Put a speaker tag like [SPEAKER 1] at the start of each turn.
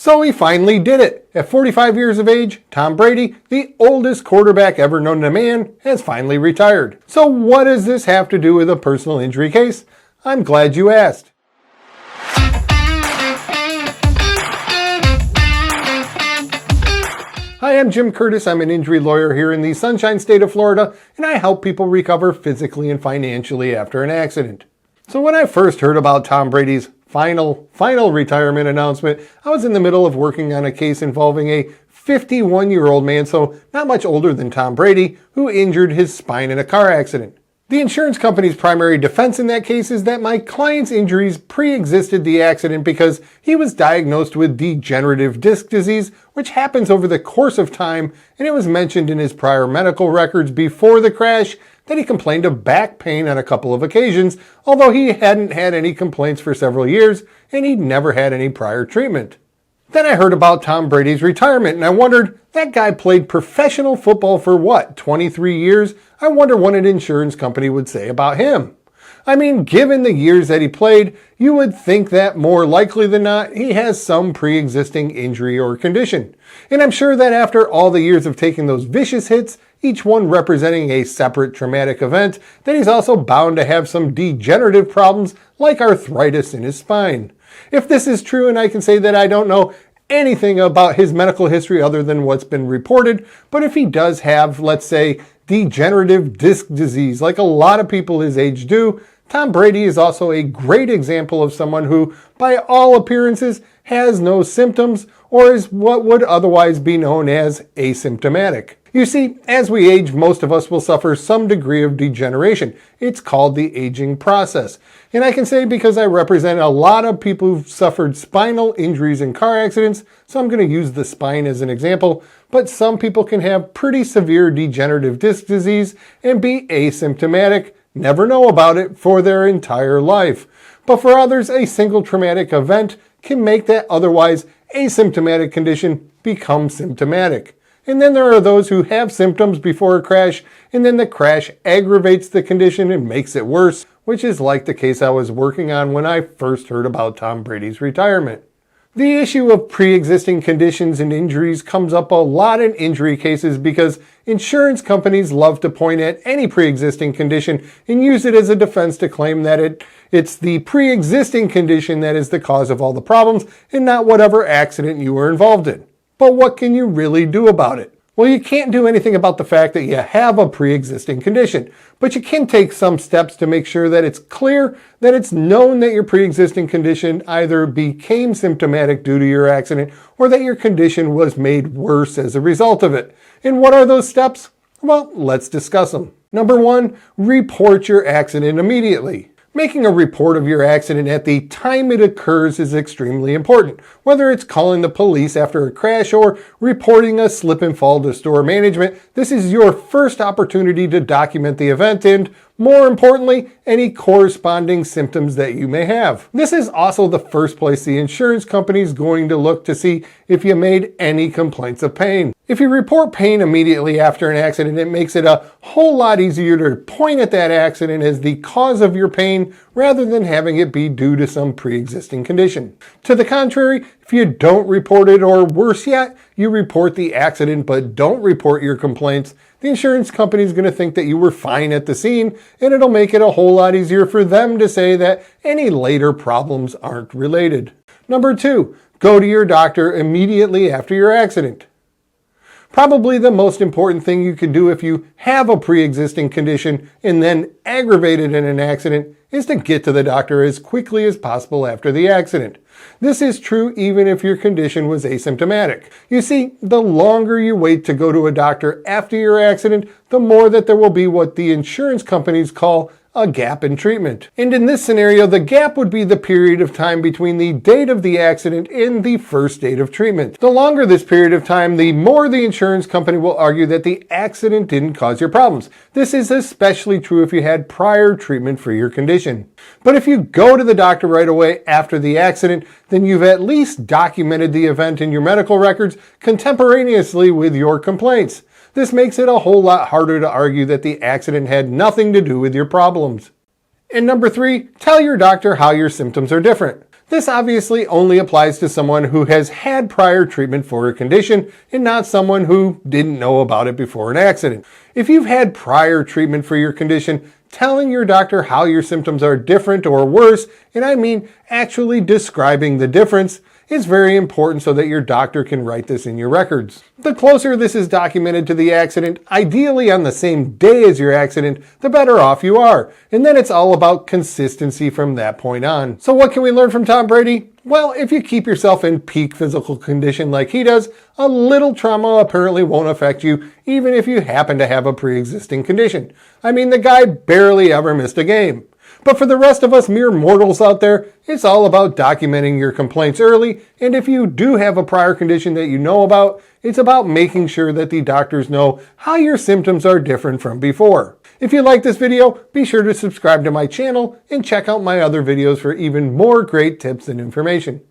[SPEAKER 1] So he finally did it. At 45 years of age, Tom Brady, the oldest quarterback ever known to man, has finally retired. So what does this have to do with a personal injury case? I'm glad you asked. Hi, I'm Jim Curtis. I'm an injury lawyer here in the Sunshine State of Florida, and I help people recover physically and financially after an accident. So when I first heard about Tom Brady's final retirement announcement, I was in the middle of working on a case involving a 51-year-old man, so not much older than Tom Brady, who injured his spine in a car accident. The insurance company's primary defense in that case is that my client's injuries pre-existed the accident because he was diagnosed with degenerative disc disease, which happens over the course of time, and it was mentioned in his prior medical records before the crash that he complained of back pain on a couple of occasions, although he hadn't had any complaints for several years and he'd never had any prior treatment. Then I heard about Tom Brady's retirement and I wondered, that guy played professional football for what, 23 years? I wonder what an insurance company would say about him. I mean, given the years that he played, you would think that more likely than not, he has some pre-existing injury or condition. And I'm sure that after all the years of taking those vicious hits, each one representing a separate traumatic event, that he's also bound to have some degenerative problems like arthritis in his spine. If this is true, and I can say that I don't know anything about his medical history other than what's been reported, but if he does have, let's say, degenerative disc disease like a lot of people his age do, Tom Brady is also a great example of someone who, by all appearances, has no symptoms or is what would otherwise be known as asymptomatic. You see, as we age, most of us will suffer some degree of degeneration. It's called the aging process. And I can say because I represent a lot of people who've suffered spinal injuries in car accidents, so I'm going to use the spine as an example, but some people can have pretty severe degenerative disc disease and be asymptomatic, never know about it for their entire life. But for others, a single traumatic event can make that otherwise asymptomatic condition become symptomatic. And then there are those who have symptoms before a crash, and then the crash aggravates the condition and makes it worse, which is like the case I was working on when I first heard about Tom Brady's retirement. The issue of pre-existing conditions and injuries comes up a lot in injury cases because insurance companies love to point at any pre-existing condition and use it as a defense to claim that it's the pre-existing condition that is the cause of all the problems and not whatever accident you were involved in. But what can you really do about it? Well, you can't do anything about the fact that you have a pre-existing condition, but you can take some steps to make sure that it's clear that it's known that your pre-existing condition either became symptomatic due to your accident or that your condition was made worse as a result of it. And what are those steps? Well, let's discuss them. Number 1, report your accident immediately. Making a report of your accident at the time it occurs is extremely important, whether it's calling the police after a crash or reporting a slip and fall to store management. This is your first opportunity to document the event and, more importantly, any corresponding symptoms that you may have. This is also the first place the insurance company is going to look to see if you made any complaints of pain. If you report pain immediately after an accident, it makes it a whole lot easier to point at that accident as the cause of your pain rather than having it be due to some pre-existing condition. To the contrary, if you don't report it, or worse yet, you report the accident but don't report your complaints, the insurance company is going to think that you were fine at the scene, and it'll make it a whole lot easier for them to say that any later problems aren't related. Number 2, go to your doctor immediately after your accident. Probably the most important thing you can do if you have a pre-existing condition and then aggravated in an accident is to get to the doctor as quickly as possible after the accident. This is true even if your condition was asymptomatic. You see, the longer you wait to go to a doctor after your accident, the more that there will be what the insurance companies call a gap in treatment. And in this scenario, the gap would be the period of time between the date of the accident and the first date of treatment. The longer this period of time, the more the insurance company will argue that the accident didn't cause your problems. This is especially true if you had prior treatment for your condition. But if you go to the doctor right away after the accident, then you've at least documented the event in your medical records contemporaneously with your complaints. This makes it a whole lot harder to argue that the accident had nothing to do with your problems. And number 3, tell your doctor how your symptoms are different. This obviously only applies to someone who has had prior treatment for a condition and not someone who didn't know about it before an accident. If you've had prior treatment for your condition, telling your doctor how your symptoms are different or worse, and I mean actually describing the difference, is very important so that your doctor can write this in your records. The closer this is documented to the accident, ideally on the same day as your accident, the better off you are. And then it's all about consistency from that point on. So what can we learn from Tom Brady? Well, if you keep yourself in peak physical condition like he does, a little trauma apparently won't affect you, even if you happen to have a pre-existing condition. I mean, the guy barely ever missed a game. But for the rest of us mere mortals out there, it's all about documenting your complaints early, and if you do have a prior condition that you know about, it's about making sure that the doctors know how your symptoms are different from before. If you like this video, be sure to subscribe to my channel and check out my other videos for even more great tips and information.